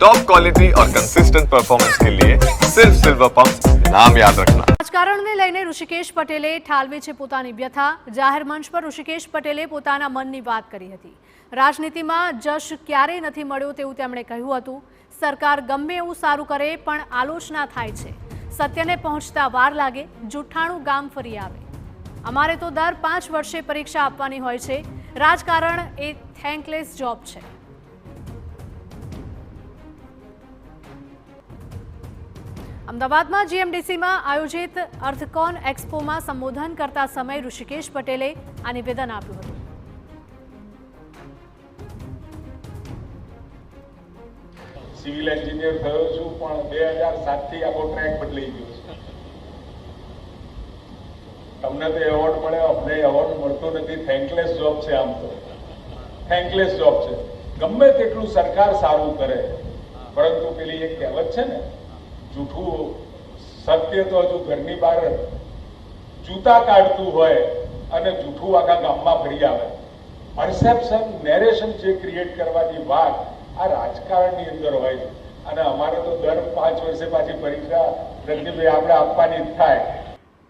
Top quality और consistent performance के लिए सिर्फ सिल्वर पंप नाम याद रखना। રાજકારણને લઈને ઋષિકેશ પટેલે ઠાલવી છે પોતાની વ્યથા। જાહેર મંચ પર ઋષિકેશ પટેલે પોતાના મનની વાત કરી હતી। રાજનીતિમાં જશ ક્યારેય નથી મળ્યો તેવું તેમણે કહ્યું હતું। સરકાર ગમે એવું સારું કરે પણ આલોચના થાય છે, સત્યને પહોંચતા વાર લાગે, જૂઠાણું ગામ ફરી આવે। અમારે તો દર 5 વર્ષે પરીક્ષા આપવાની હોય છે। રાજકારણ એ થેન્કલેસ જોબ છે। અમદાવાદમાં જીએમડીસીમાં આયોજિત અર્થકોન એક્સપોમાં સંબોધન કરતા સમયે ઋષિકેશ પટેલે આ નિવેદન આપ્યું હતું। સિવિલ એન્જિનિયર થયો છું પણ 2007 થી આખો ટ્રેક બદલાઈ ગયો છે। તમને તો એવોર્ડ મળે, અમને એવોર્ડ મળતો નથી। થેન્કલેસ જોબ છે, આમ તો થેન્કલેસ જોબ છે। ગમે તેટલું સરકાર સારું કરે, પરંતુ પેલી એક કહેવત છે ને, જૂઠું સત્ય તો હજુ ઘરની બહાર જૂતા કાઢતું હોય અને જૂઠું આખા ગામમાં ફરી આવે। પરસેપ્શન, નેરેશન જે ક્રિએટ કરવાની વાત આ રાજકારણની અંદર હોય છે। અને અમારે તો દર 5 વર્ષે પાછી પરીક્ષા રજનીભાઈ આપણે આપવાની જ થાય।